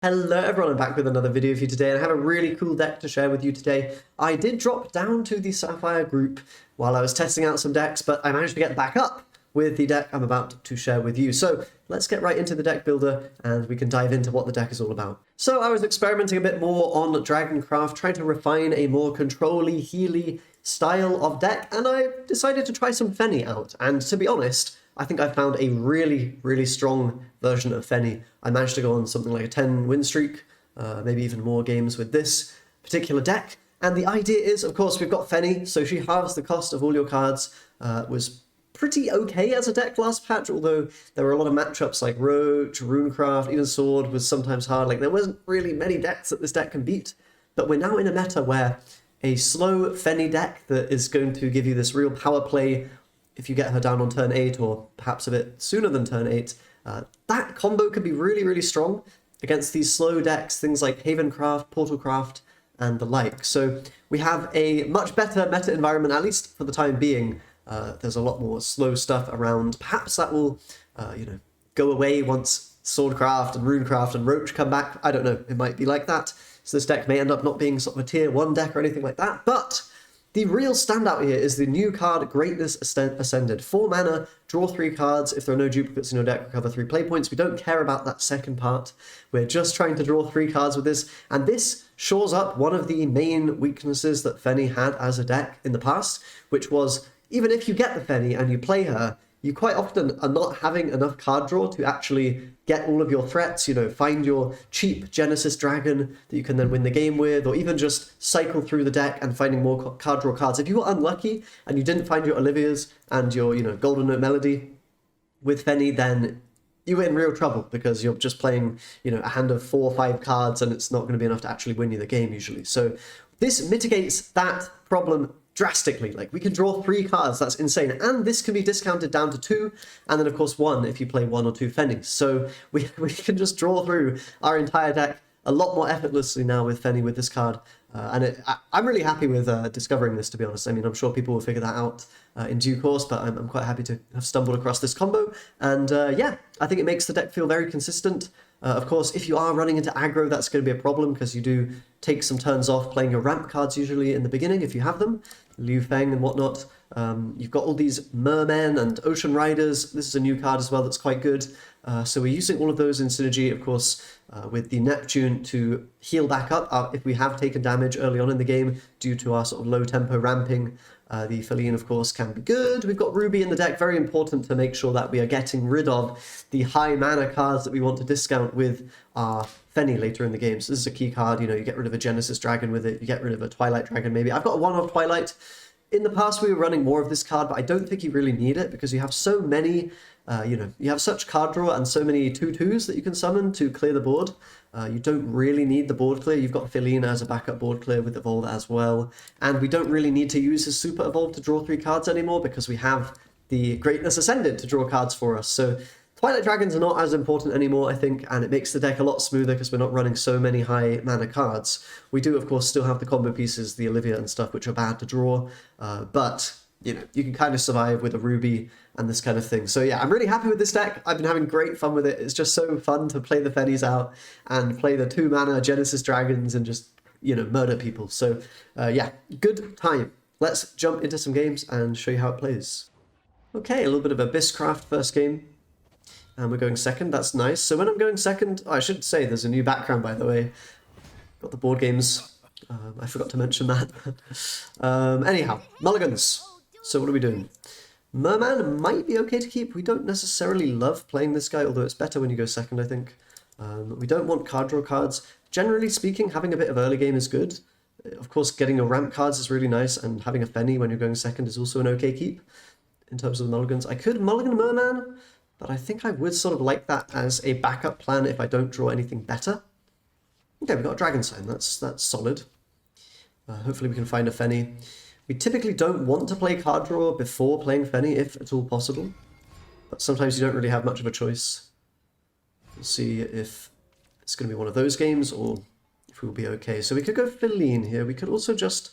Hello everyone, I'm back with another video for you today, and I have a really cool deck to share with you today. I did drop down to the Sapphire group while I was testing out some decks, but I managed to get back up with the deck I'm about to share with you. So let's get right into the deck builder and we can dive into what the deck is all about. So I was experimenting a bit more on Dragoncraft, trying to refine a more control-y, healy style of deck, and I decided to try some Fennie out. And to be honest, I think I found a really strong version of Fennie. I managed to go on something like a 10 win streak, maybe even more games with this particular deck. And the idea is, of course, we've got Fennie, so she halves the cost of all your cards. Was pretty okay as a deck last patch, although there were a lot of matchups like Roach, Runecraft, even Sword was sometimes hard. Like, there wasn't really many decks that this deck can beat. But we're now in a meta where a slow Fennie deck that is going to give you this real power play if you get her down on turn 8 or perhaps a bit sooner than turn 8, that combo could be really strong against these slow decks, things like Havencraft, Portalcraft, and the like. So we have a much better meta environment, at least for the time being. There's a lot more slow stuff around. Perhaps that will, go away once Swordcraft and Runecraft and Roach come back. I don't know, it might be like that. So this deck may end up not being sort of a tier 1 deck or anything like that, but the real standout here is the new card, Greatness Ascended. 4 mana, draw 3 cards. If there are no duplicates in your deck, recover 3 play points. We don't care about that second part. We're just trying to draw 3 cards with this. And this shores up one of the main weaknesses that Fennie had as a deck in the past, which was, even if you get the Fennie and you play her, you quite often are not having enough card draw to actually get all of your threats, find your cheap Genesis Dragon that you can then win the game with, or even just cycle through the deck and finding more card draw cards. If you were unlucky and you didn't find your Olivia's and your, Golden Note Melody with Fennie, then you were in real trouble because you're just playing, a hand of 4 or 5 cards and it's not going to be enough to actually win you the game usually. So this mitigates that problem drastically. Like, we can draw 3 cards, that's insane, and this can be discounted down to 2, and then of course 1 if you play 1 or 2 Fennies. So we can just draw through our entire deck a lot more effortlessly now with Fennie with this card, I'm really happy with discovering this, to be honest. I mean, I'm sure people will figure that out in due course, but I'm quite happy to have stumbled across this combo, and yeah, I think it makes the deck feel very consistent. Of course, if you are running into aggro, that's going to be a problem, because you do take some turns off playing your ramp cards usually in the beginning, if you have them, Liu Feng and whatnot. You've got all these Mermen and Ocean Riders. This is a new card as well that's quite good. So we're using all of those in synergy, of course, with the Neptune to heal back up if we have taken damage early on in the game due to our sort of low tempo ramping. The Feline, of course, can be good. We've got Ruby in the deck, very important to make sure that we are getting rid of the high mana cards that we want to discount with our Fennie later in the game. So this is a key card, you get rid of a Genesis Dragon with it, you get rid of a Twilight Dragon maybe. I've got a 1-off Twilight. In the past we were running more of this card, but I don't think you really need it because you have so many, you have such card draw and so many 2/2s that you can summon to clear the board. You don't really need the board clear. You've got Feline as a backup board clear with Evolve as well. And we don't really need to use his Super Evolve to draw 3 cards anymore because we have the Greatness Ascended to draw cards for us. So Twilight Dragons are not as important anymore, I think, and it makes the deck a lot smoother because we're not running so many high mana cards. We do, of course, still have the combo pieces, the Olivia and stuff, which are bad to draw, but you can kind of survive with a Ruby and this kind of thing. So yeah, I'm really happy with this deck. I've been having great fun with it. It's just so fun to play the Fennies out and play the 2-mana Genesis Dragons and just, murder people. So yeah, good time. Let's jump into some games and show you how it plays. Okay, a little bit of Abysscraft first game. And we're going second, that's nice. So when I'm going second, I should say there's a new background, by the way. Got the board games. I forgot to mention that. Anyhow, mulligans. So what are we doing? Merman might be okay to keep. We don't necessarily love playing this guy, although it's better when you go second, I think. We don't want card draw cards. Generally speaking, having a bit of early game is good. Of course, getting your ramp cards is really nice, and having a Fennie when you're going second is also an okay keep in terms of the mulligans. I could mulligan Merman, but I think I would sort of like that as a backup plan if I don't draw anything better. Okay, we've got a Dragon Sign. That's solid. Hopefully we can find a Fennie. We typically don't want to play card draw before playing Fennie, if at all possible. But sometimes you don't really have much of a choice. We'll see if it's going to be one of those games or if we'll be okay. So we could go Feline here. We could also just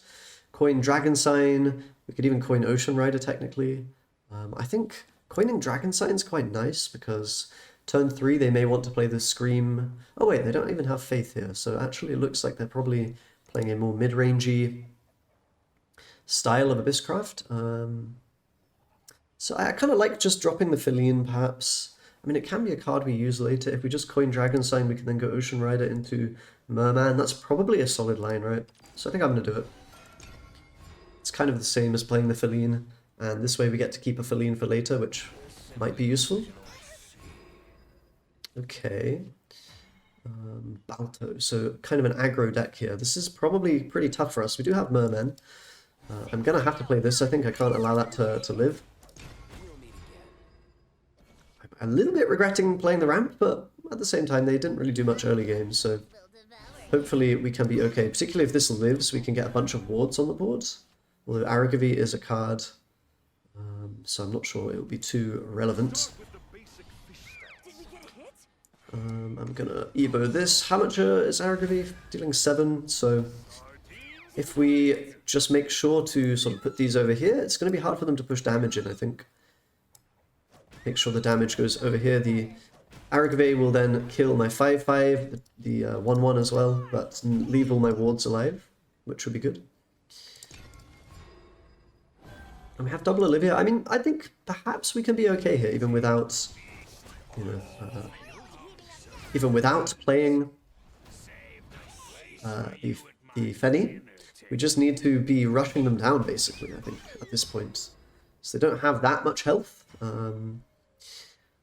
coin Dragon Sign. We could even coin Ocean Rider, technically. I think coining Dragon Sign is quite nice because Turn 3, they may want to play the Scream. Oh wait, they don't even have Faith here, so actually it looks like they're probably playing a more mid-rangey style of Abysscraft. So I kind of like just dropping the Feline, perhaps. I mean, it can be a card we use later. If we just coin Dragon Sign, we can then go Ocean Rider into Merman. That's probably a solid line, right? So I think I'm going to do it. It's kind of the same as playing the Feline, and this way we get to keep a Feline for later, which might be useful. Okay. Balto, so kind of an aggro deck here. This is probably pretty tough for us. We do have Mermen. I'm going to have to play this. I think I can't allow that to live. I'm a little bit regretting playing the ramp, but at the same time, they didn't really do much early game, so hopefully we can be okay. Particularly if this lives, we can get a bunch of wards on the board. Although Aragavi is a card, so I'm not sure it will be too relevant. I'm gonna Evo this. How much is Aragavi? Dealing 7, so if we just make sure to sort of put these over here, it's going to be hard for them to push damage in, I think. Make sure the damage goes over here. The Aragavi will then kill my 5/5, the 1/1 as well, but leave all my wards alive, which would be good. And we have double Olivia. I mean, I think perhaps we can be okay here, even without, you know, even without playing the Fennie. We just need to be rushing them down, basically, I think, at this point. So they don't have that much health.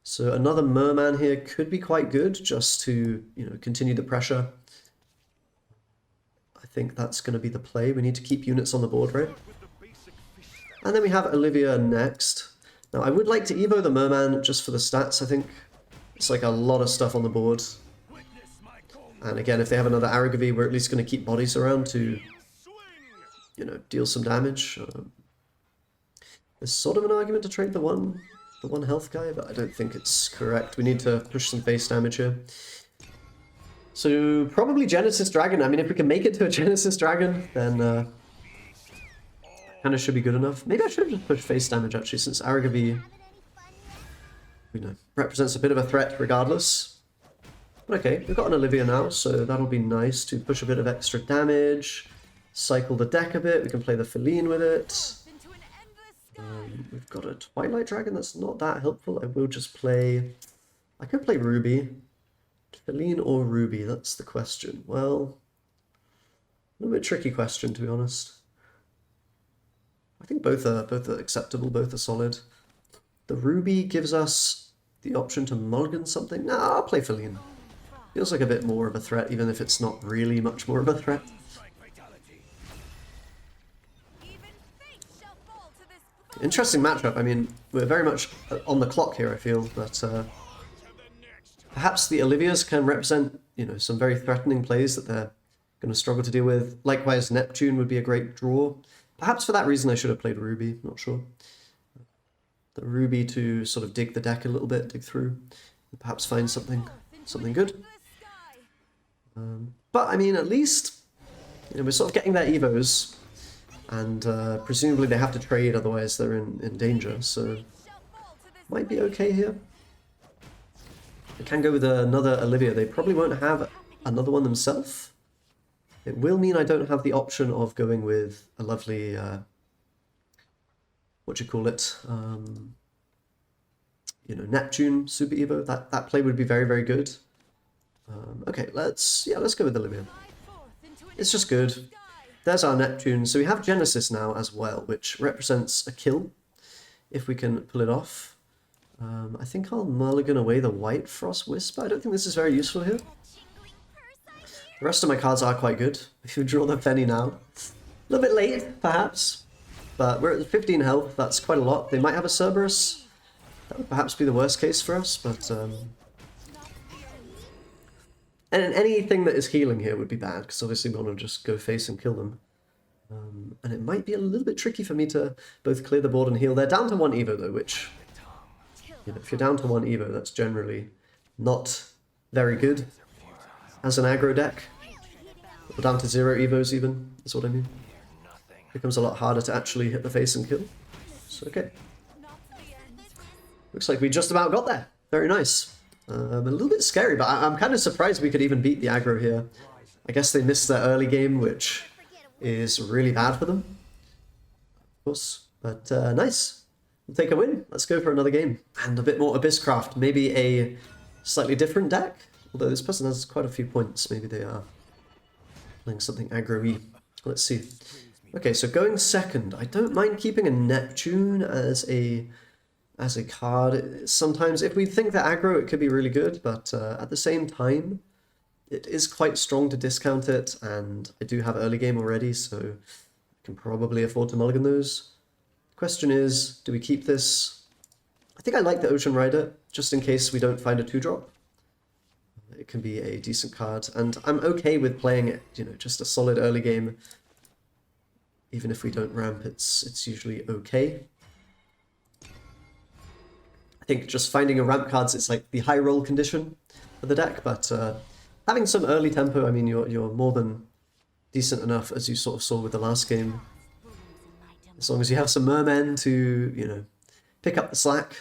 So another Merman here could be quite good, just to, you know, continue the pressure. I think that's going to be the play. We need to keep units on the board, right? And then we have Olivia next. Now, I would like to Evo the Merman just for the stats, I think. It's like a lot of stuff on the board. And again, if they have another Aragavi, we're at least going to keep bodies around to, you know, deal some damage. There's sort of an argument to trade the one health guy, but I don't think it's correct. We need to push some face damage here. So probably Genesis Dragon. I mean, if we can make it to a Genesis Dragon, then kind of should be good enough. Maybe I should have just pushed face damage, actually, since Aragavi, you know, represents a bit of a threat regardless. But okay, we've got an Olivia now, so that'll be nice to push a bit of extra damage, cycle the deck a bit. We can play the Feline with it. We've got a Twilight Dragon that's not that helpful. I will just play... I could play Ruby. Feline or Ruby, that's the question. Well, a little bit tricky question, to be honest. I think both are acceptable, both are solid. The Ruby gives us the option to mulligan something. Nah, I'll play Feline. Feels like a bit more of a threat, even if it's not really much more of a threat. Interesting matchup. I mean, we're very much on the clock here, I feel, but perhaps the Olivias can represent, you know, some very threatening plays that they're going to struggle to deal with. Likewise, Neptune would be a great draw. Perhaps for that reason I should have played Ruby, not sure. The Ruby to sort of dig the deck a little bit, dig through, and perhaps find something good. But I mean, at least, you know, we're sort of getting their Evos. And presumably they have to trade, otherwise they're in danger, so might be okay here. They can go with another Olivia. They probably won't have another one themselves. It will mean I don't have the option of going with a lovely, what do you call it, you know, Neptune Super Evo. That play would be very, very good. Okay, let's go with Olivia. It's just good. There's our Neptune. So we have Genesis now as well, which represents a kill, if we can pull it off. I think I'll mulligan away the White Frost Whisper. I don't think this is very useful here. The rest of my cards are quite good. If you draw the Fennie now. A little bit late, perhaps, but we're at 15 health. That's quite a lot. They might have a Cerberus. That would perhaps be the worst case for us, but... And anything that is healing here would be bad, because obviously we want to just go face and kill them. And it might be a little bit tricky for me to both clear the board and heal. They're down to 1 Evo though, which, you know, if you're down to 1 Evo, that's generally not very good as an aggro deck. Or down to 0 Evos even, is what I mean. It becomes a lot harder to actually hit the face and kill. So okay. Looks like we just about got there. Very nice. A little bit scary, but I'm kind of surprised we could even beat the aggro here. I guess they missed their early game, which is really bad for them, of course. But nice. We'll take a win. Let's go for another game. And a bit more Abysscraft. Maybe a slightly different deck. Although this person has quite a few points. Maybe they are playing something aggro-y. Let's see. Okay, so going second. I don't mind keeping a Neptune as a card. Sometimes, if we think that aggro, it could be really good, but at the same time, it is quite strong to discount it, and I do have early game already, so I can probably afford to mulligan those. Question is, do we keep this? I think I like the Ocean Rider, just in case we don't find a 2-drop. It can be a decent card, and I'm okay with playing it, you know, just a solid early game. Even if we don't ramp, it's usually okay. I think just finding a ramp cards, it's like the high roll condition for the deck, but having some early tempo, I mean, you're more than decent enough, as you sort of saw with the last game. As long as you have some mermen to, you know, pick up the slack,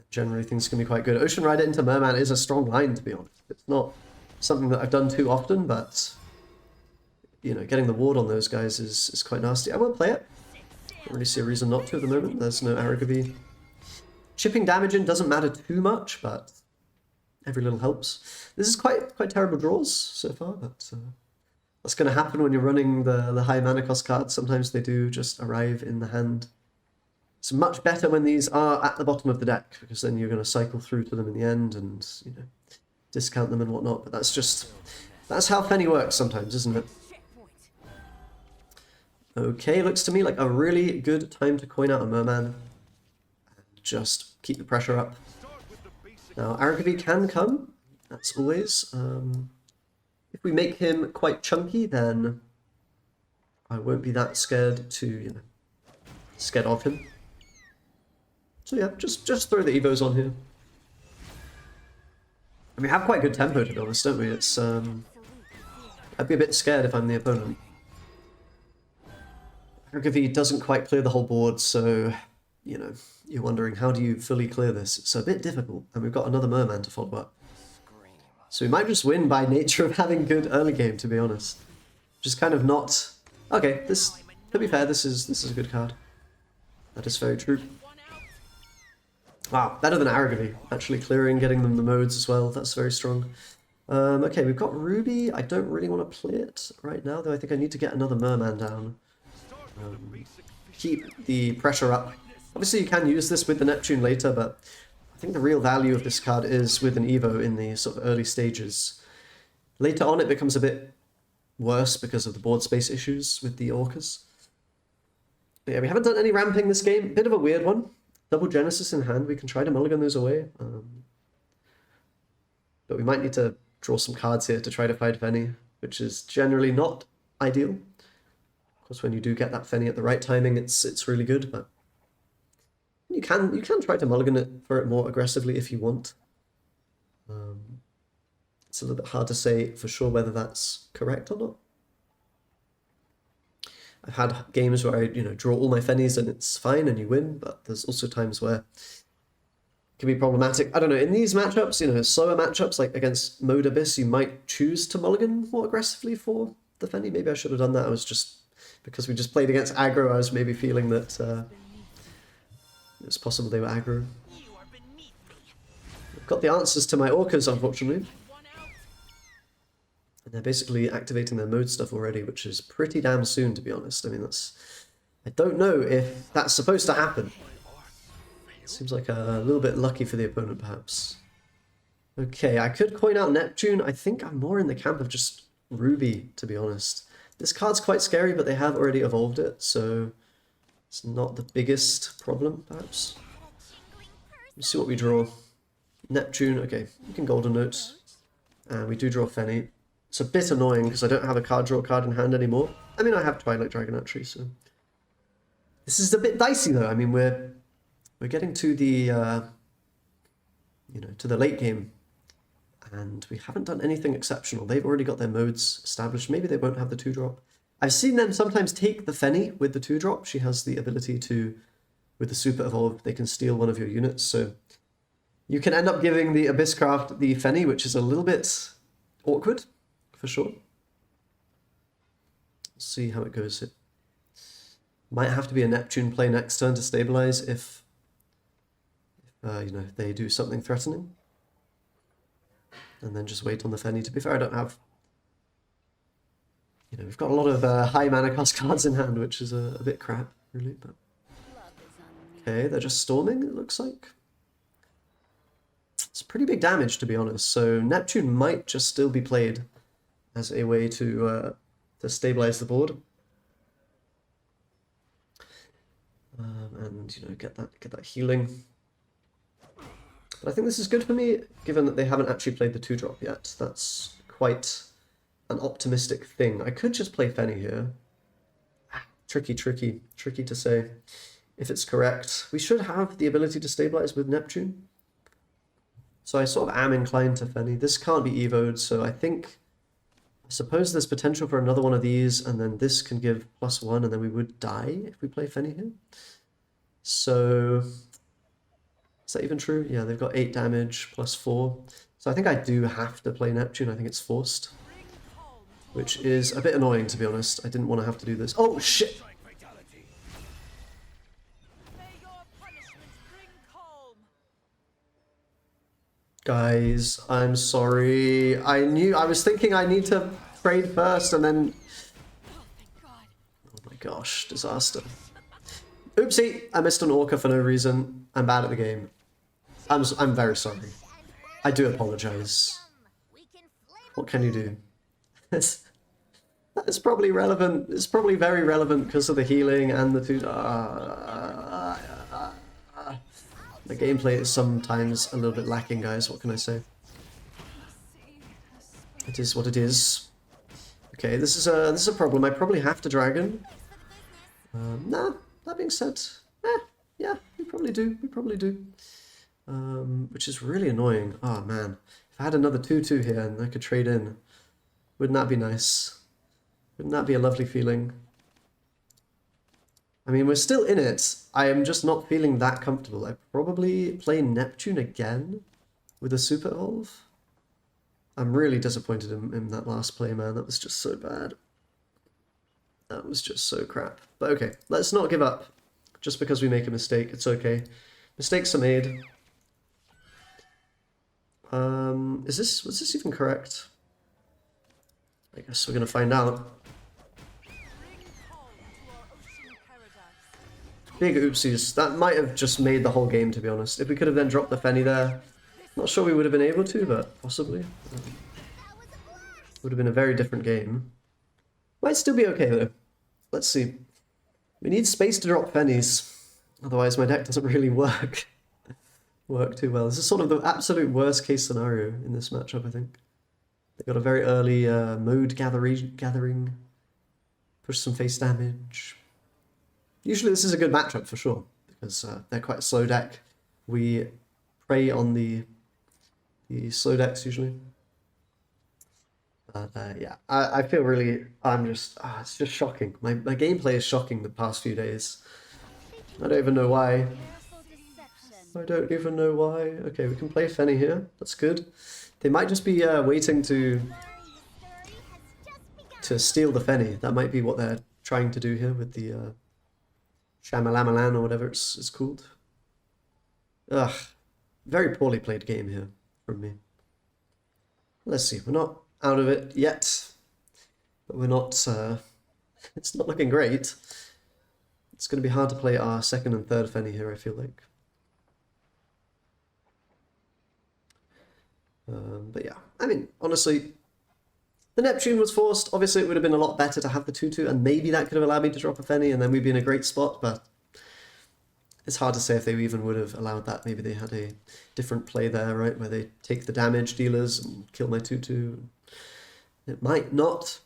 generally things can be quite good. Ocean Rider into merman is a strong line, to be honest. It's not something that I've done too often, but, you know, getting the ward on those guys is quite nasty. I will play it. Don't really see a reason not to at the moment. There's no Aragavi. Chipping damage in doesn't matter too much, but every little helps. This is quite terrible draws so far, but that's going to happen when you're running the high mana cost cards. Sometimes they do just arrive in the hand. It's much better when these are at the bottom of the deck, because then you're going to cycle through to them in the end and, you know, discount them and whatnot. But that's how Fennie works sometimes, isn't it? Okay, looks to me like a really good time to coin out a merman. Just keep the pressure up. Now, Aragavi can come, that's always. If we make him quite chunky, then I won't be that scared to, you know, scared of him. So yeah, just throw the Evos on here. And we have quite good tempo, to be honest, don't we? It's I'd be a bit scared if I'm the opponent. Aragavi doesn't quite clear the whole board, so, you know, you're wondering, how do you fully clear this? It's a bit difficult, and we've got another merman to follow up. So we might just win by nature of having good early game, to be honest. Just kind of not... Okay, this, to be fair, this is a good card. That is very true. Wow, better than Aragavi. Actually clearing, getting them the modes as well. That's very strong. Okay, we've got Ruby. I don't really want to play it right now, though I think I need to get another merman down. Keep the pressure up. Obviously you can use this with the Neptune later, but I think the real value of this card is with an Evo in the sort of early stages. Later on it becomes a bit worse because of the board space issues with the Orcas. But yeah, we haven't done any ramping this game. Bit of a weird one. Double Genesis in hand, we can try to mulligan those away. But we might need to draw some cards here to try to fight Fennie, which is generally not ideal. Of course, when you do get that Fennie at the right timing, it's really good, but you can try to mulligan it for it more aggressively if you want. It's a little bit hard to say for sure whether that's correct or not. I've had games where I, you know, draw all my Fennies and it's fine and you win, but there's also times where it can be problematic. I don't know, in these matchups, you know, slower matchups like against Mode Abyss, you might choose to mulligan more aggressively for the Fennie. Maybe I should have done that. I was just, because we just played against aggro, I was maybe feeling that it was possible they were aggro. I've got the answers to my Orcas, unfortunately. And they're basically activating their mode stuff already, which is pretty damn soon, to be honest. I mean, I don't know if that's supposed to happen. Seems like a little bit lucky for the opponent, perhaps. Okay, I could coin out Neptune. I think I'm more in the camp of just Ruby, to be honest. This card's quite scary, but they have already evolved it, so it's not the biggest problem, perhaps. Let's see what we draw. Neptune, okay, we can Golden Note. And we do draw Fennie. It's a bit annoying because I don't have a card draw card in hand anymore. I mean, I have Twilight Dragon actually, so... This is a bit dicey though. I mean, we're getting to the, you know, to the late game. And we haven't done anything exceptional. They've already got their modes established. Maybe they won't have the 2-drop. I've seen them sometimes take the Fennie with the 2-drop. She has the ability to, with the Super Evolve, they can steal one of your units, so You can end up giving the Abysscraft the Fennie, which is a little bit awkward, for sure. Let's see how it goes. It might have to be a Neptune play next turn to stabilize if you know, they do something threatening. And then just wait on the Fennie. To be fair, I don't have... You know, we've got a lot of high mana cost cards in hand, which is a bit crap, really. But okay, they're just storming, it looks like. It's pretty big damage, to be honest. So Neptune might just still be played as a way to stabilize the board. And, you know, get that healing. But I think this is good for me, given that they haven't actually played the 2-drop yet. That's quite an optimistic thing. I could just play Fennie here. Tricky to say if it's correct. We should have the ability to stabilize with Neptune. So I sort of am inclined to Fennie. This can't be evoed, so I suppose there's potential for another one of these, and then this can give +1, and then we would die if we play Fennie here. So is that even true? Yeah, they've got 8 damage +4. So I think I do have to play Neptune. I think it's forced. Which is a bit annoying, to be honest. I didn't want to have to do this. Oh, shit! Guys, I'm sorry. I was thinking I need to trade first and then... Oh my gosh, disaster. Oopsie, I missed an Orca for no reason. I'm bad at the game. I'm very sorry. I do apologize. What can you do? That's probably relevant. It's probably very relevant because of the healing and the two... The gameplay is sometimes a little bit lacking, guys. What can I say? It is what it is. Okay, this is a problem. I probably have to dragon. Nah, that being said, yeah, we probably do. We probably do. Which is really annoying. Oh man, if I had another 2/2 here and I could trade in, wouldn't that be nice? Wouldn't that be a lovely feeling? I mean, we're still in it. I am just not feeling that comfortable. I probably play Neptune again with a Super Evolve. I'm really disappointed in that last play, man. That was just so bad. That was just so crap. But okay, let's not give up. Just because we make a mistake, it's okay. Mistakes are made. Was this even correct? I guess we're gonna find out. Big oopsies. That might have just made the whole game, to be honest. If we could have then dropped the Fennie there, not sure we would have been able to, but possibly. Would have been a very different game. Might still be okay, though. Let's see. We need space to drop Fennies. Otherwise, my deck doesn't really work too well. This is sort of the absolute worst case scenario in this matchup, I think. They got a very early mode gathering. Push some face damage. Usually this is a good matchup for sure, because they're quite a slow deck. We prey on the slow decks usually. But yeah, I feel really, it's just shocking. My gameplay is shocking the past few days. I don't even know why. I don't even know why. Okay, we can play Fennie here. That's good. They might just be waiting to steal the Fennie. That might be what they're trying to do here with the Shamalamalan or whatever it's called. Ugh. Very poorly played game here from me. Let's see. We're not out of it yet. But we're not... it's not looking great. It's going to be hard to play our second and third Fennie here, I feel like. But yeah. I mean, honestly... The Neptune was forced. Obviously, it would have been a lot better to have the 2/2, and maybe that could have allowed me to drop a Fennie, and then we'd be in a great spot, but it's hard to say if they even would have allowed that. Maybe they had a different play there, right, where they take the damage dealers and kill my 2/2. It might not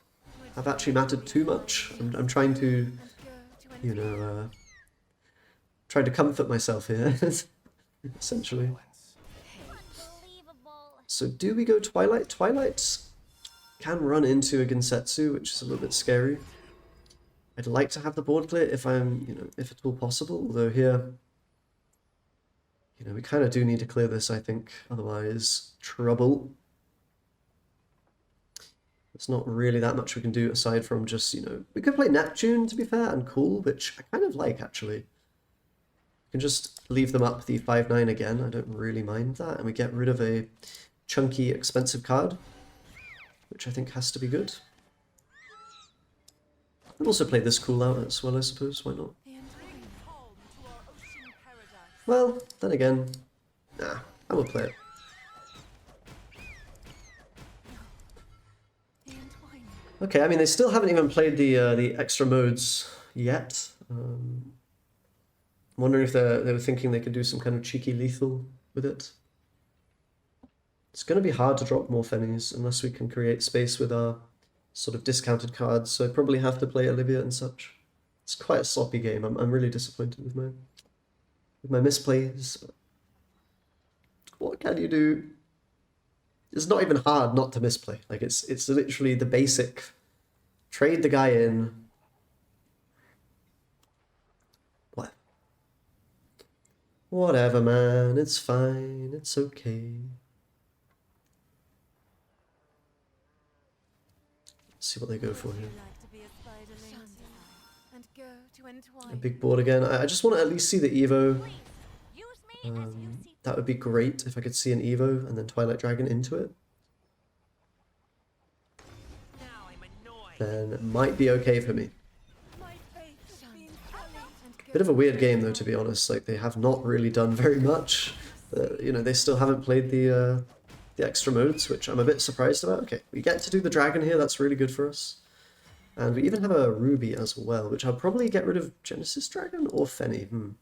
have actually mattered too much. I'm trying to, you know, trying to comfort myself here, essentially. So do we go Twilight? Twilight can run into a Gensetsu, which is a little bit scary. I'd like to have the board clear if I'm, you know, if at all possible. Although here You know, we kind of do need to clear this, I think. Otherwise, trouble. There's not really that much we can do aside from just, you know... We could play Neptune, to be fair, and cool, which I kind of like, actually. We can just leave them up the 5/9 again. I don't really mind that. And we get rid of a chunky, expensive card, which I think has to be good. We'll also play this cool out as well, I suppose. Why not? Well, then again, nah, I will play it. Okay, I mean, they still haven't even played the extra modes yet. I'm wondering if they were thinking they could do some kind of cheeky lethal with it. It's going to be hard to drop more Fennies unless we can create space with our sort of discounted cards, so I probably have to play Olivia and such. It's quite a sloppy game. I'm really disappointed with my misplays. What can you do? It's not even hard not to misplay. Like it's literally the basic. Trade the guy in. What? Whatever, man. It's fine. It's okay. Let's see what they go for here. A big board again. I just want to at least see the Evo. That would be great if I could see an Evo and then Twilight Dragon into it. Then it might be okay for me. Bit of a weird game though, to be honest. Like, they have not really done very much. You know, they still haven't played the extra modes, which I'm a bit surprised about. Okay, we get to do the dragon here. That's really good for us. And we even have a ruby as well, which I'll probably get rid of Genesis Dragon or Fennie.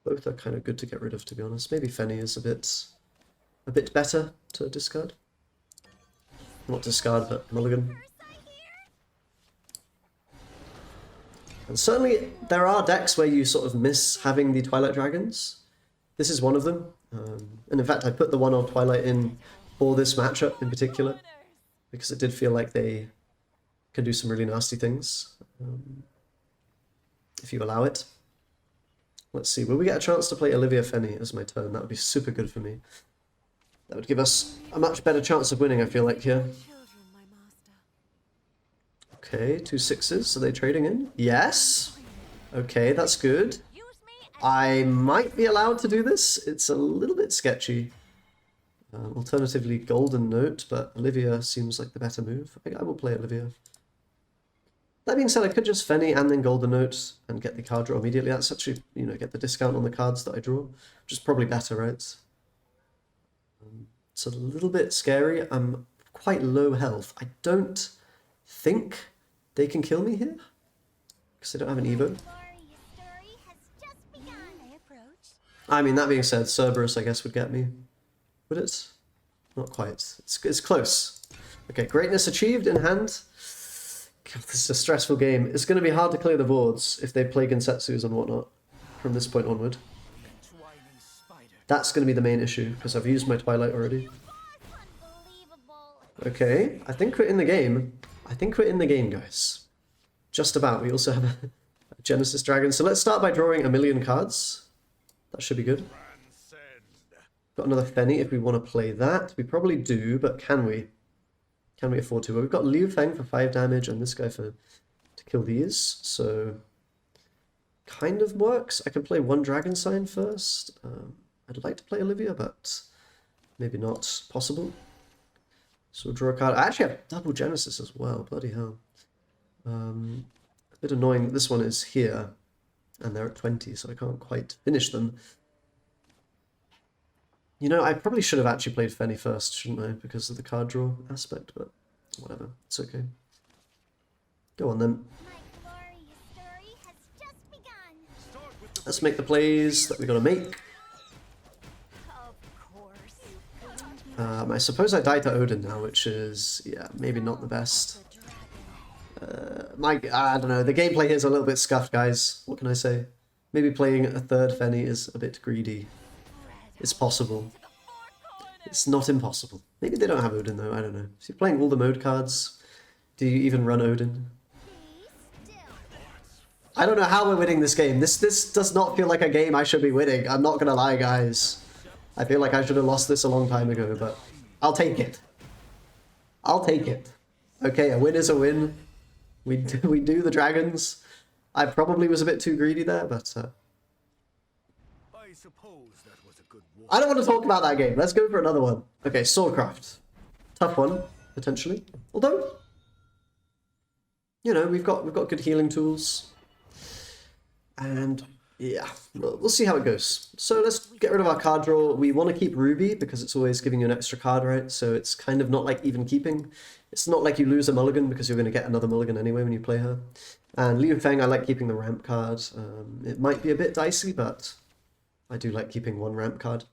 Both are kind of good to get rid of, to be honest. Maybe Fennie is a bit better to discard. Not discard, but mulligan. And certainly there are decks where you sort of miss having the Twilight Dragons. This is one of them. And in fact, I put the one on Twilight in for this matchup in particular, because it did feel like they can do some really nasty things, if you allow it. Let's see, will we get a chance to play Olivia Fennie as my turn? That would be super good for me. That would give us a much better chance of winning, I feel like, here. Okay, 2 6s. Are they trading in? Yes! Okay, that's good. I might be allowed to do this. It's a little bit sketchy. Alternatively, Golden Note, but Olivia seems like the better move. I will play Olivia. That being said, I could just Fennie and then Golden Note and get the card draw immediately. That's actually, you know, get the discount on the cards that I draw, which is probably better, right? It's a little bit scary. I'm quite low health. I don't think they can kill me here, because they don't have an Evo. I mean, that being said, Cerberus, I guess, would get me. Would it? Not quite. It's close. Okay, greatness achieved in hand. God, this is a stressful game. It's going to be hard to clear the boards if they play Gensetsus and whatnot from this point onward. That's going to be the main issue, because I've used my Twilight already. Okay, I think we're in the game. I think we're in the game, guys. Just about. We also have a Genesis Dragon. So let's start by drawing a million cards. That should be good. Got another Fennie if we want to play that. We probably do, but can we? Can we afford to? Well, we've got Liu Feng for 5 damage and this guy to kill these. So kind of works. I can play 1 Dragon Sign first. I'd like to play Olivia, but maybe not possible. So we'll draw a card. I actually have double Genesis as well. Bloody hell. A bit annoying that this one is here and they're at 20, so I can't quite finish them. You know, I probably should have actually played Fennie first, shouldn't I? Because of the card draw aspect, but whatever. It's okay. Go on then. Let's make the plays that we gotta make. I suppose I die to Odin now, which is, yeah, maybe not the best. I don't know, the gameplay here is a little bit scuffed, guys. What can I say? Maybe playing a 3rd Fennie is a bit greedy. It's possible. It's not impossible. Maybe they don't have Odin though, I don't know. So you're playing all the mode cards. Do you even run Odin? I don't know how we're winning this game. This does not feel like a game I should be winning. I'm not gonna lie, guys. I feel like I should have lost this a long time ago, but I'll take it. I'll take it. Okay, a win is a win. We do the dragons. I probably was a bit too greedy there, but I suppose that was a good war. I don't want to talk about that game. Let's go for another one. Okay, Swordcraft. Tough one, potentially. Although, you know, we've got good healing tools. And yeah, we'll see how it goes. So let's get rid of our card draw. We want to keep Ruby because it's always giving you an extra card, right? So it's kind of not like even keeping. It's not like you lose a mulligan because you're going to get another mulligan anyway when you play her. And Liu Feng, I like keeping the ramp card. It might be a bit dicey, but I do like keeping one ramp card.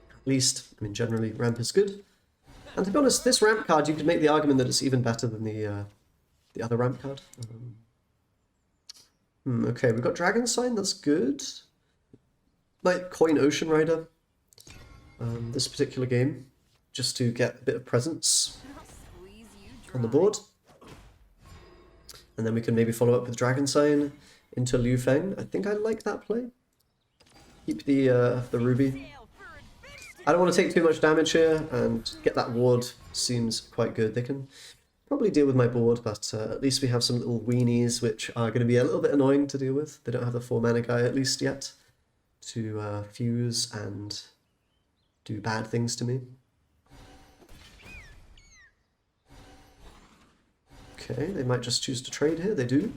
At least, I mean, generally ramp is good. And to be honest, this ramp card, you could make the argument that it's even better than the other ramp card. Okay, we've got Dragon Sign, that's good. Might coin Ocean Rider this particular game, just to get a bit of presence on the board. And then we can maybe follow up with Dragon Sign into Liu Feng. I think I like that play. Keep the Ruby. I don't want to take too much damage here, and get that ward seems quite good. They can probably deal with my board, but at least we have some little weenies which are going to be a little bit annoying to deal with. They don't have the 4-mana guy at least yet to fuse and do bad things to me. Okay, they might just choose to trade here. They do.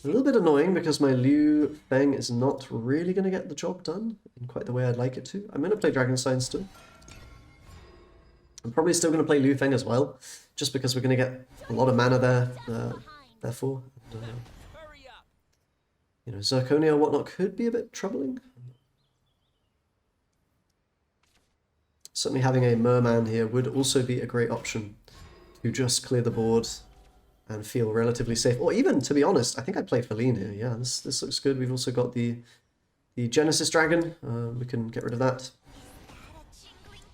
A little bit annoying because my Liu Feng is not really going to get the job done in quite the way I'd like it to. I'm going to play Dragon Sign still. I'm probably still going to play Liu Feng as well, just because we're going to get a lot of mana there, therefore. And, you know, Zirconia or whatnot could be a bit troubling. Certainly having a Merman here would also be a great option to just clear the board and feel relatively safe. Or even, to be honest, I think I play Feline here. Yeah, this looks good. We've also got the Genesis Dragon. We can get rid of that.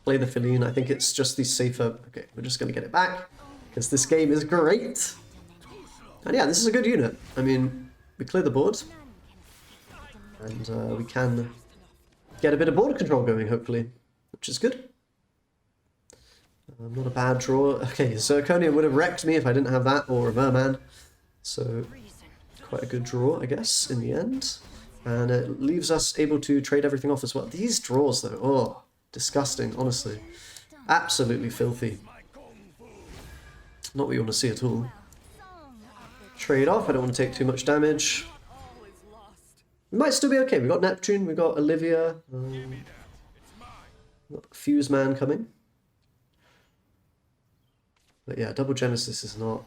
Play the Feline. I think it's just the safer... Okay, we're just going to get it back, because this game is great. And yeah, this is a good unit. I mean, we clear the board, and we can get a bit of border control going, hopefully, which is good. Not a bad draw. Okay, Zirconia would have wrecked me if I didn't have that, or a Merman. So, quite a good draw, I guess, in the end. And it leaves us able to trade everything off as well. These draws, though, oh, disgusting, honestly. Absolutely filthy. Not what you want to see at all. Trade off, I don't want to take too much damage. We might still be okay. We've got Neptune, we've got Olivia. Got Fuse Man coming. But yeah, double Genesis is not...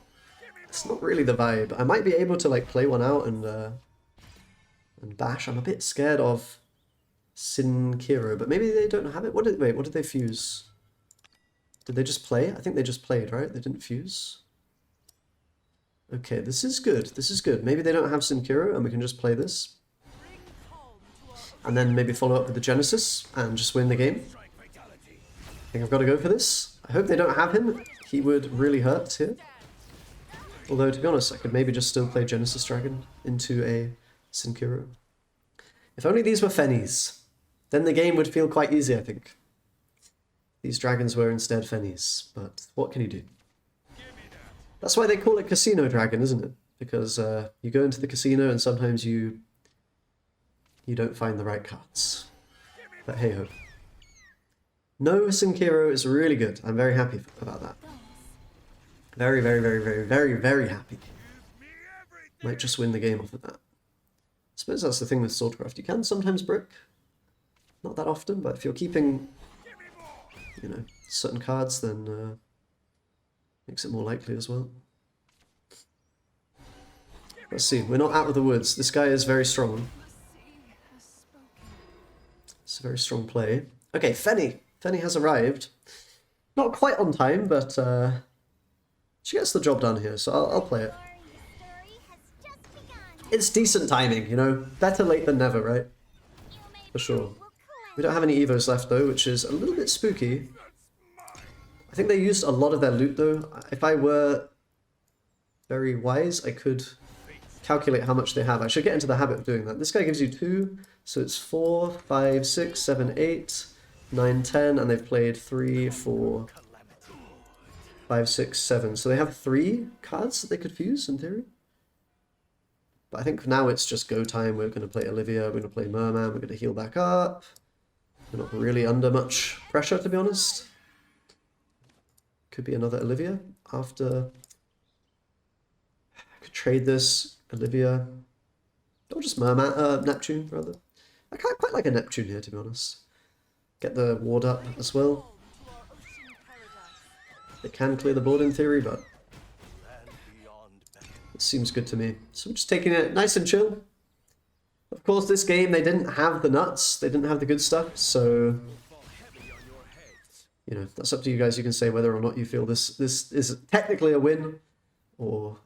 It's not really the vibe. I might be able to like play one out and bash. I'm a bit scared of Sinkiro, but maybe they don't have it. What did they fuse? Did they just play? I think they just played, right? They didn't fuse. Okay, this is good. This is good. Maybe they don't have Sinkiro and we can just play this. And then maybe follow up with the Genesis and just win the game. I think I've got to go for this. I hope they don't have him. He would really hurt here. Although, to be honest, I could maybe just still play Genesis Dragon into a Sinkiro. If only these were Fennies, then the game would feel quite easy, I think. These dragons were instead Fennies, but what can you do? That's why they call it Casino Dragon, isn't it? Because you go into the casino and sometimes you don't find the right cards. But hey-ho. No Sinkiro is really good. I'm very happy about that. Very, very, very, very, very, very happy. Might just win the game off of that. I suppose that's the thing with Swordcraft. You can sometimes brick. Not that often, but if you're keeping, you know, certain cards, then makes it more likely as well. Let's see. We're not out of the woods. This guy is very strong. It's a very strong play. Okay, Fennie. Fennie has arrived. Not quite on time, but she gets the job done here, so I'll play it. It's decent timing, you know? Better late than never, right? For sure. We don't have any Evos left, though, which is a little bit spooky. I think they used a lot of their loot, though. If I were very wise, I could calculate how much they have. I should get into the habit of doing that. This guy gives you 2, so it's 4, 5, 6, 7, 8, 9, 10, and they've played 3, 4, 5, 6, 7. So they have 3 cards that they could fuse, in theory. But I think now it's just go time. We're going to play Olivia, we're going to play Merman, we're going to heal back up. We're not really under much pressure, to be honest. Could be another Olivia after... I could trade this, Olivia, or just Merman, Neptune, rather. I quite like a Neptune here, to be honest. Get the ward up as well. They can clear the board in theory, but it seems good to me. So we're just taking it nice and chill. Of course, this game, they didn't have the nuts. They didn't have the good stuff, so... You know, that's up to you guys. You can say whether or not you feel this is technically a win, or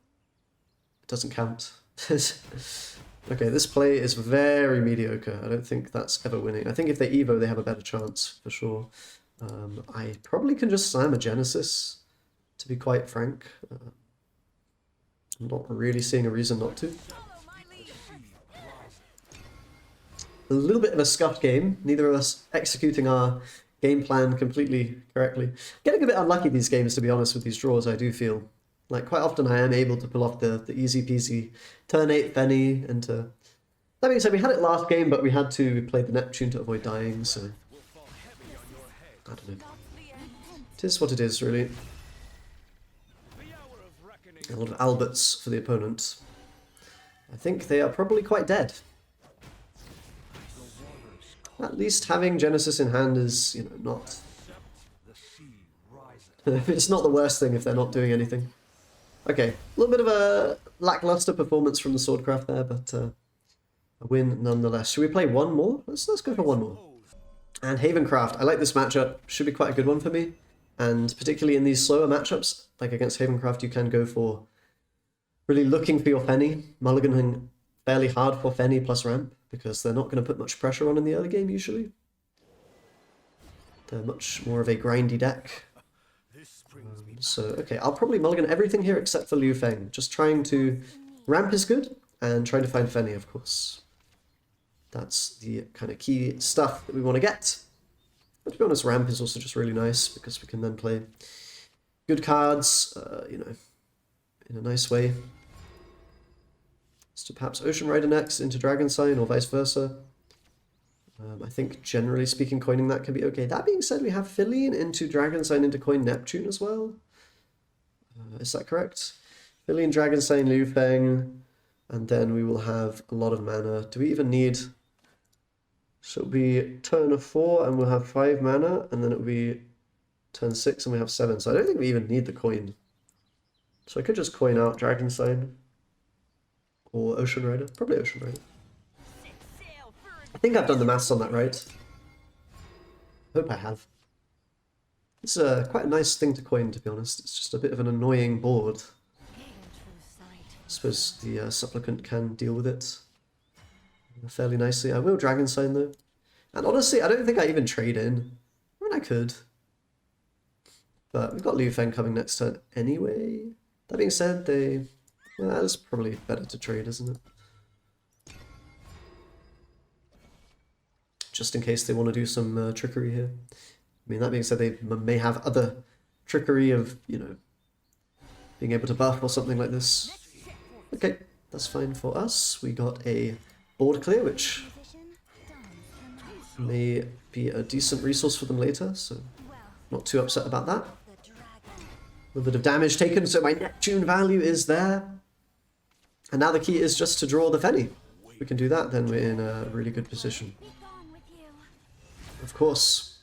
it doesn't count. Okay, this play is very mediocre. I don't think that's ever winning. I think if they Evo, they have a better chance, for sure. I probably can just slam a Genesis, to be quite frank. I'm not really seeing a reason not to. A little bit of a scuffed game. Neither of us executing our game plan completely correctly. Getting a bit unlucky these games, to be honest, with these draws, I do feel. Like, quite often I am able to pull off the easy peasy turn 8 Fennie into... That being said, we had it last game, but we had to play the Neptune to avoid dying, so... I don't know. It is what it is, really. A lot of Alberts for the opponent. I think they are probably quite dead. At least having Genesis in hand is, you know, not... It's not the worst thing if they're not doing anything. Okay, a little bit of a lackluster performance from the Swordcraft there, but a win nonetheless. Should we play one more? Let's go for one more. And Havencraft, I like this matchup. Should be quite a good one for me. And particularly in these slower matchups, like against Havencraft, you can go for really looking for your Fennie, mulliganing fairly hard for Fennie plus ramp, because they're not going to put much pressure on in the early game usually. They're much more of a grindy deck. So, okay, I'll probably mulligan everything here except for Liu Feng. Just trying to... Ramp is good, and trying to find Fennie, of course. That's the kind of key stuff that we want to get. But to be honest, ramp is also just really nice, because we can then play good cards, you know, in a nice way. So perhaps Ocean Rider next into Dragon Sign, or vice versa. I think, generally speaking, coining that can be okay. That being said, we have Feline into Dragon Sign into coin Neptune as well. Is that correct? Feline, Dragon Sign, Liu Feng, and then we will have a lot of mana. Do we even need... So it'll be turn of 4 and we'll have 5 mana, and then it'll be turn 6 and we have 7. So I don't think we even need the coin. So I could just coin out Dragon Sign or Ocean Rider. Probably Ocean Rider. I think I've done the maths on that right. Hope I have. It's quite a nice thing to coin, to be honest. It's just a bit of an annoying board. I suppose the supplicant can deal with it fairly nicely. I will Dragon Sign though. And honestly, I don't think I even trade in. I mean, I could. But we've got Liu Feng coming next turn anyway. That being said, well, it's probably better to trade, isn't it? Just in case they want to do some trickery here. I mean, that being said, they may have other trickery of, you know, being able to buff or something like this. Okay, that's fine for us. We got a board clear, which may be a decent resource for them later, so not too upset about that. A little bit of damage taken, so my Neptune value is there. And now the key is just to draw the Fennie. If we can do that, then we're in a really good position. Of course.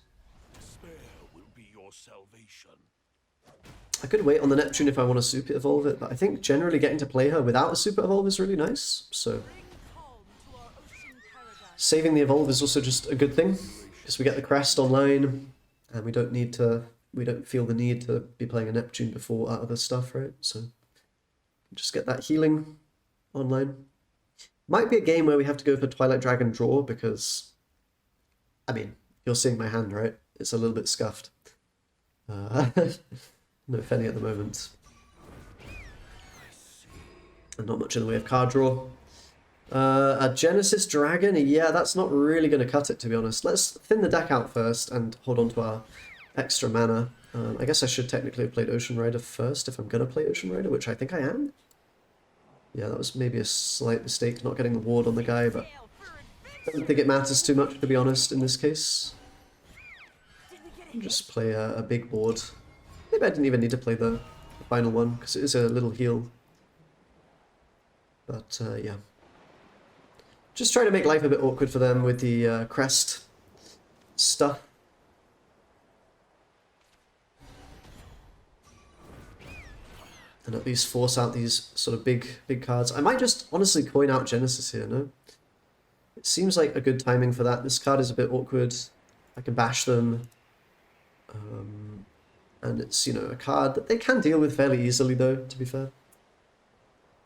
I could wait on the Neptune if I want to super evolve it, but I think generally getting to play her without a super evolve is really nice, so... Saving the evolve is also just a good thing, because we get the crest online, and we don't feel the need to be playing a Neptune before our other stuff, right? So, just get that healing online. Might be a game where we have to go for Twilight Dragon draw, because, I mean, you're seeing my hand, right? It's a little bit scuffed. No Fennie at the moment. And not much in the way of card draw. A Genesis Dragon, yeah, that's not really going to cut it, to be honest. Let's thin the deck out first and hold on to our extra mana. I guess I should technically have played Ocean Rider first if I'm going to play Ocean Rider, which I think I am. Yeah, that was maybe a slight mistake, not getting the ward on the guy, but I don't think it matters too much, to be honest, in this case. Just play a big board. Maybe I didn't even need to play the final one, because it is a little heal. But, yeah. Just trying to make life a bit awkward for them with the crest stuff. And at least force out these sort of big cards. I might just honestly coin out Genesis here, no? It seems like a good timing for that. This card is a bit awkward. I can bash them. And it's, you know, a card that they can deal with fairly easily, though, to be fair.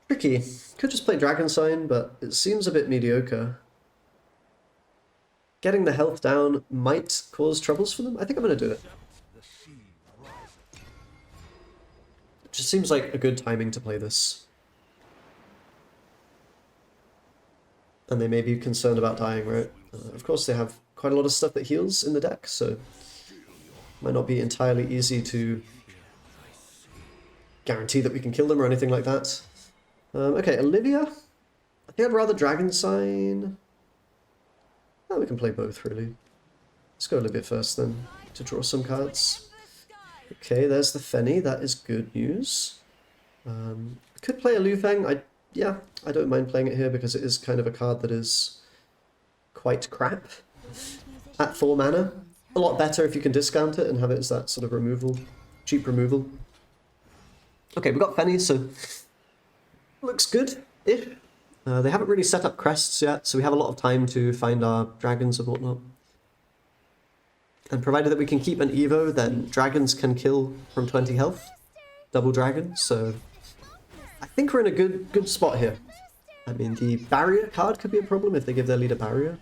Tricky. Could just play Dragon Sign, but it seems a bit mediocre. Getting the health down might cause troubles for them. I think I'm going to do it. It just seems like a good timing to play this. And they may be concerned about dying, right? Of course, they have quite a lot of stuff that heals in the deck, so might not be entirely easy to guarantee that we can kill them or anything like that. Okay, Olivia. I think I'd rather Dragon Sign. Oh, we can play both, really. Let's go Olivia first, then, to draw some cards. Okay, there's the Fennie. That is good news. Could play a Lu Feng. Yeah, I don't mind playing it here because it is kind of a card that is quite crap at 4 mana. A lot better if you can discount it and have it as that sort of removal, cheap removal. Okay, we've got Fennie, so looks good-ish. They haven't really set up crests yet, so we have a lot of time to find our dragons and whatnot. And provided that we can keep an Evo, then dragons can kill from 20 health. Double dragon, so I think we're in a good spot here. I mean, the barrier card could be a problem if they give their leader barrier.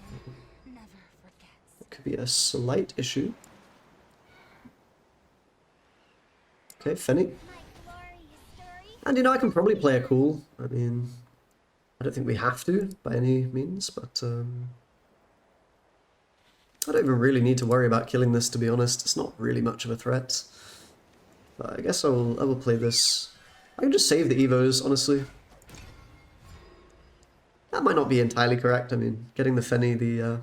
It could be a slight issue. Okay, Fennie. And, you know, I can probably play a cool. I mean, I don't think we have to, by any means, but I don't even really need to worry about killing this, to be honest. It's not really much of a threat. But I guess I will play this. I can just save the Evos, honestly. That might not be entirely correct. I mean, getting the Fennie, the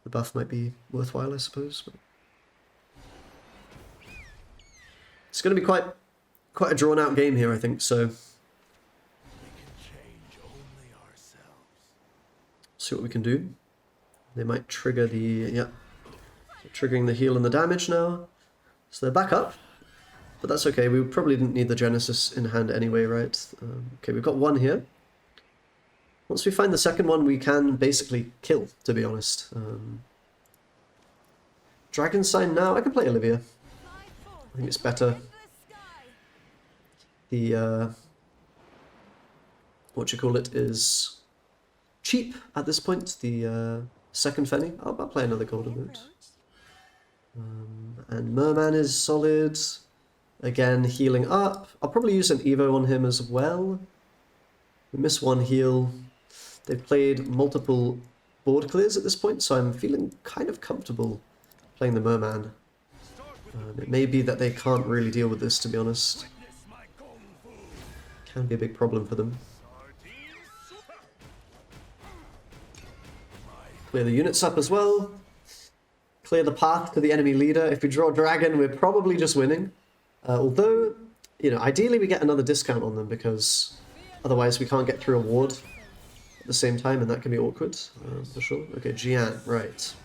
buff might be worthwhile, I suppose. But it's going to be quite a drawn-out game here, I think, so see what we can do. They might trigger the, yeah, triggering the heal and the damage now. So they're back up, but that's okay. We probably didn't need the Genesis in hand anyway, right? Okay, we've got one here. Once we find the second one, we can basically kill, to be honest. Dragon Sign now. I can play Olivia. I think it's better. The, what you call it, is cheap at this point. The second Fennie. I'll play another Golden Boot. And Merman is solid. Again, healing up. I'll probably use an Evo on him as well. We miss one heal. They've played multiple board clears at this point, so I'm feeling kind of comfortable playing the Merman. It may be that they can't really deal with this, to be honest. Can be a big problem for them. Clear the units up as well. Clear the path to the enemy leader. If we draw Dragon, we're probably just winning. Although, you know, ideally we get another discount on them because otherwise we can't get through a ward at the same time, and that can be awkward, for sure. Okay, Jian, right.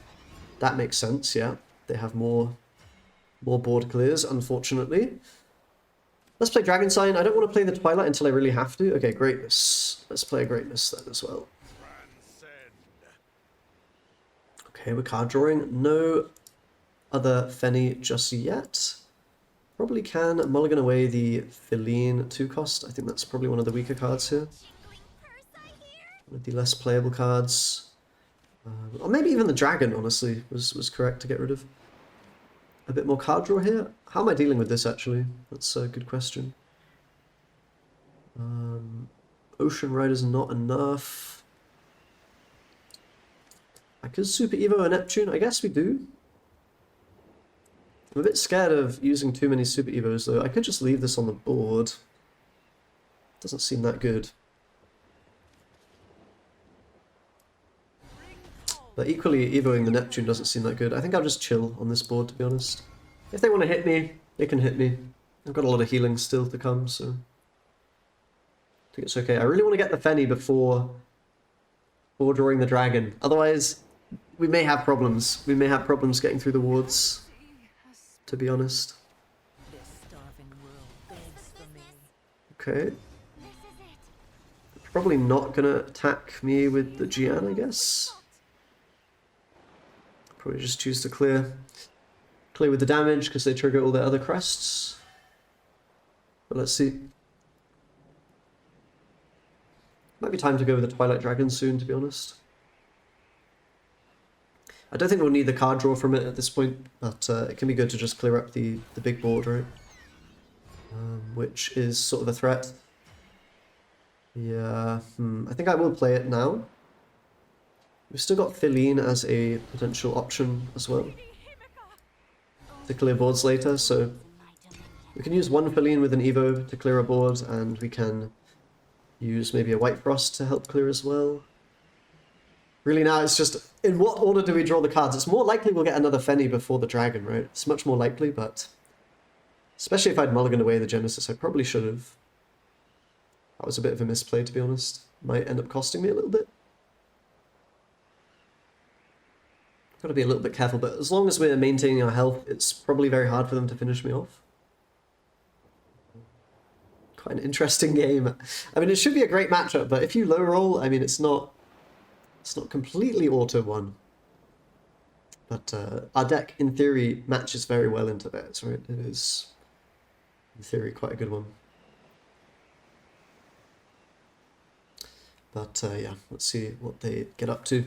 That makes sense, yeah. They have more board clears, unfortunately. Let's play Dragon Sign. I don't want to play the Twilight until I really have to. Okay, Greatness. Let's play a Greatness then as well. Okay, we're card drawing. No other Fennie just yet. Probably can mulligan away the Feline 2-cost. I think that's probably one of the weaker cards here. One of the less playable cards. Or maybe even the Dragon, honestly, was correct to get rid of. A bit more card draw here. How am I dealing with this, actually? That's a good question. Ocean Rider's not enough. I could Super Evo a Neptune. I guess we do. I'm a bit scared of using too many Super Evos, though. I could just leave this on the board. Doesn't seem that good. But equally, Evoing the Neptune doesn't seem that good. I think I'll just chill on this board, to be honest. If they want to hit me, they can hit me. I've got a lot of healing still to come, so I think it's okay. I really want to get the Fennie before drawing the dragon. Otherwise, we may have problems. We may have problems getting through the wards, to be honest. Okay. Probably not going to attack me with the Gian, I guess. Probably just choose to clear with the damage because they trigger all their other crests. But let's see. Might be time to go with the Twilight Dragon soon, to be honest. I don't think we'll need the card draw from it at this point, but it can be good to just clear up the big board, right? Which is sort of a threat. Yeah, I think I will play it now. We've still got Feline as a potential option as well to clear boards later, so we can use one Feline with an Evo to clear a board, and we can use maybe a White Frost to help clear as well. Really now it's just, in what order do we draw the cards? It's more likely we'll get another Fennie before the dragon, right? It's much more likely, but especially if I'd mulliganed away the Genesis, I probably should have. That was a bit of a misplay, to be honest. Might end up costing me a little bit. Got to be a little bit careful, but as long as we're maintaining our health, it's probably very hard for them to finish me off. Quite an interesting game. I mean, it should be a great matchup, but if you low roll, I mean, it's not completely auto won. But our deck, in theory, matches very well into theirs, right? It is, in theory, quite a good one. But yeah, let's see what they get up to.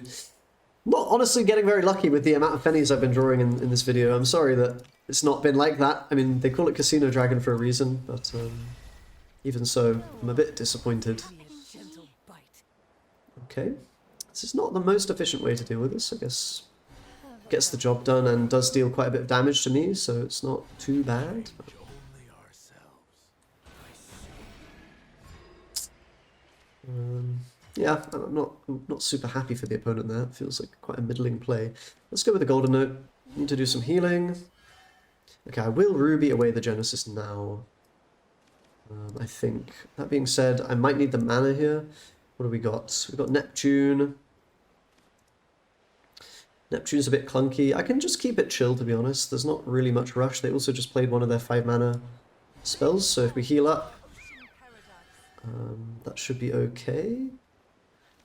Not honestly getting very lucky with the amount of Fennies I've been drawing in this video. I'm sorry that it's not been like that. I mean, they call it Casino Dragon for a reason, but even so, I'm a bit disappointed. Okay, this is not the most efficient way to deal with this, I guess. Gets the job done and does deal quite a bit of damage to me, so it's not too bad. Yeah, I'm not super happy for the opponent there. It feels like quite a middling play. Let's go with the Golden Note. Need to do some healing. Okay, I will Ruby away the Genesis now. I think. That being said, I might need the mana here. What do we got? We've got Neptune. Neptune's a bit clunky. I can just keep it chill, to be honest. There's not really much rush. They also just played one of their 5 mana spells, so if we heal up, that should be okay.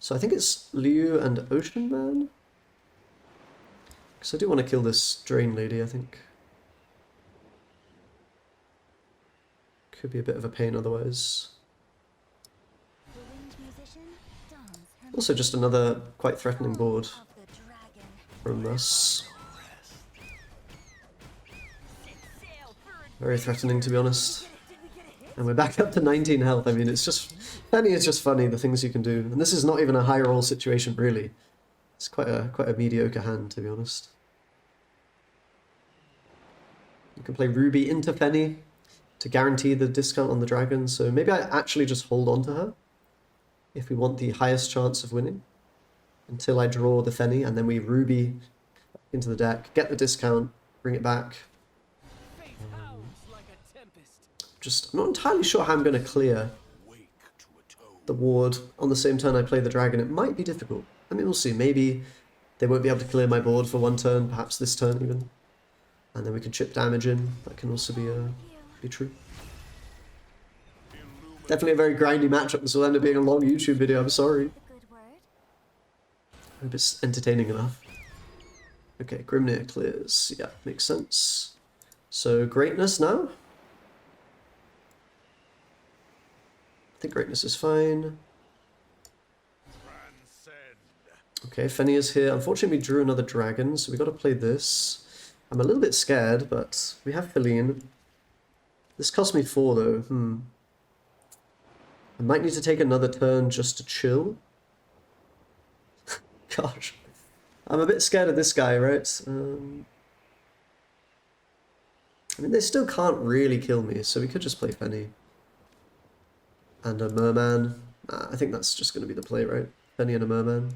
So I think it's Liu and Ocean Man. Because I do want to kill this Drain Lady, I think. Could be a bit of a pain otherwise. Also just another quite threatening board from us. Very threatening, to be honest. And we're back up to 19 health. I mean, it's just... Fennie is just funny, the things you can do. And this is not even a high roll situation, really. It's quite a mediocre hand, to be honest. You can play Ruby into Fennie to guarantee the discount on the dragon. So maybe I actually just hold on to her if we want the highest chance of winning until I draw the Fennie, and then we Ruby into the deck, get the discount, bring it back. I'm not entirely sure how I'm going to clear the ward on the same turn I play the dragon. It might be difficult. I mean, we'll see. Maybe they won't be able to clear my board for one turn, perhaps this turn even. And then we can chip damage in. That can also be true. Definitely a very grindy matchup. This will end up being a long YouTube video. I'm sorry. I hope it's entertaining enough. Okay, Grimnir clears. Yeah, makes sense. So, Greatness now. I think Greatness is fine. Okay, Fennie is here. Unfortunately, we drew another dragon, so we got to play this. I'm a little bit scared, but we have Feline. This cost me 4, though. I might need to take another turn just to chill. Gosh. I'm a bit scared of this guy, right? I mean, they still can't really kill me, so we could just play Fennie. And a merman. I think that's just going to be the play, right? Fennie and a merman.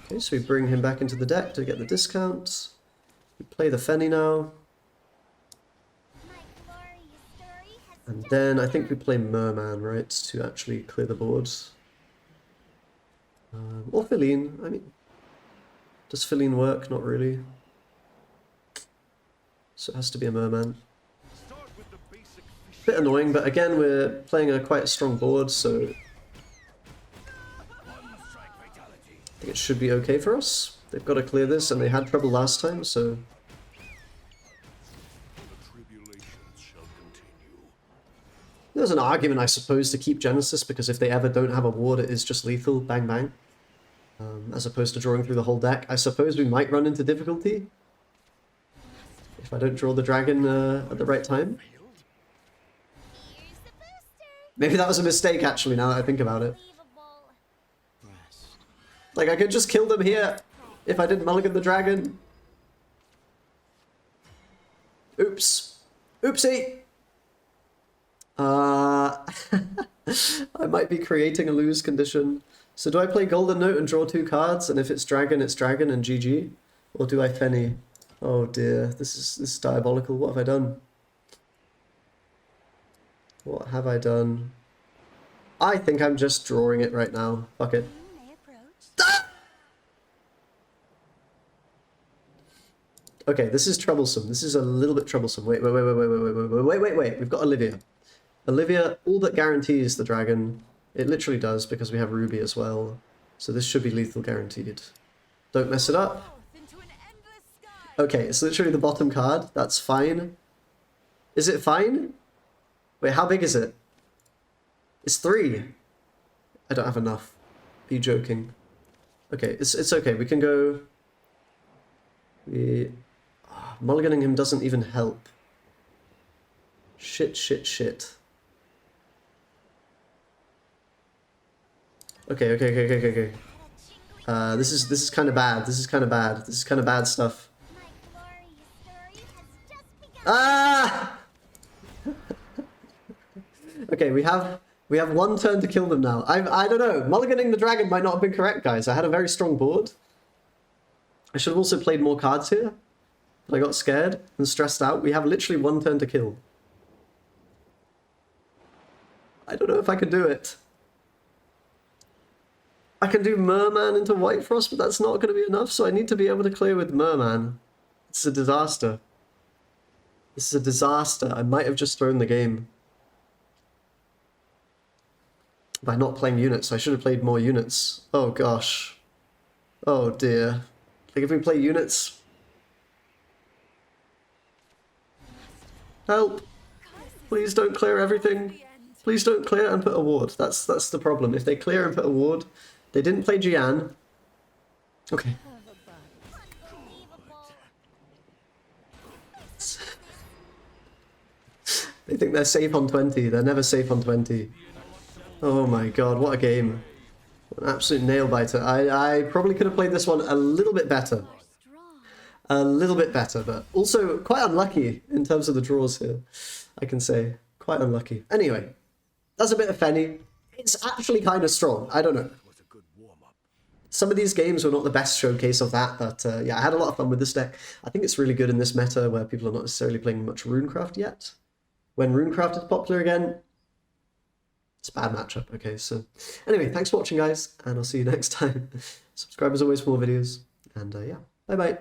Okay, so we bring him back into the deck to get the discount. We play the Fennie now. And then I think we play merman, right? To actually clear the board. Or Feline. I mean, does Feline work? Not really. So it has to be a merman. Bit annoying, but again, we're playing quite a strong board, so I think it should be okay for us. They've got to clear this, and they had trouble last time, so there's an argument, I suppose, to keep Genesis, because if they ever don't have a ward, it is just lethal, bang bang. As opposed to drawing through the whole deck. I suppose we might run into difficulty if I don't draw the dragon at the right time. Maybe that was a mistake, actually, now that I think about it. Like, I could just kill them here if I didn't mulligan the dragon. Oops. Oopsie! I might be creating a lose condition. So do I play Golden Note and draw 2 cards, and if it's dragon and GG? Or do I Fennie? Oh dear, this is diabolical. What have I done? What have I done? I think I'm just drawing it right now. Fuck it. Ah! Okay, this is troublesome. This is a little bit troublesome. Wait. We've got Olivia. Olivia all but guarantees the dragon. It literally does, because we have Ruby as well. So this should be lethal guaranteed. Don't mess it up. Okay, it's literally the bottom card. That's fine. Is it fine? Wait, how big is it? It's 3. I don't have enough. Are you joking? Okay, it's okay. We can go... mulliganing him doesn't even help. Shit. Okay. This is kind of bad. This is kind of bad stuff. Ah! Okay, we have 1 turn to kill them now. I don't know. Mulliganing the dragon might not have been correct, guys. I had a very strong board. I should have also played more cards here, but I got scared and stressed out. We have literally 1 turn to kill. I don't know if I can do it. I can do Merman into White Frost, but that's not going to be enough, so I need to be able to clear with Merman. It's a disaster. This is a disaster. I might have just thrown the game by not playing units. I should have played more units. Oh gosh. Oh dear. Like, if we play units... Help! Please don't clear everything. Please don't clear and put a ward. That's the problem. If they clear and put a ward... They didn't play Jian. Okay. They think they're safe on 20. They're never safe on 20. Oh my god, what a game. An absolute nail-biter. I probably could have played this one a little bit better. A little bit better, but also quite unlucky in terms of the draws here, I can say. Quite unlucky. Anyway, that's a bit of Fennie. It's actually kind of strong. I don't know. Some of these games were not the best showcase of that, but yeah, I had a lot of fun with this deck. I think it's really good in this meta where people are not necessarily playing much Runecraft yet. When Runecraft is popular again, it's a bad matchup. Okay, so anyway, thanks for watching, guys, and I'll see you next time. Subscribe as always for more videos, and yeah, bye-bye.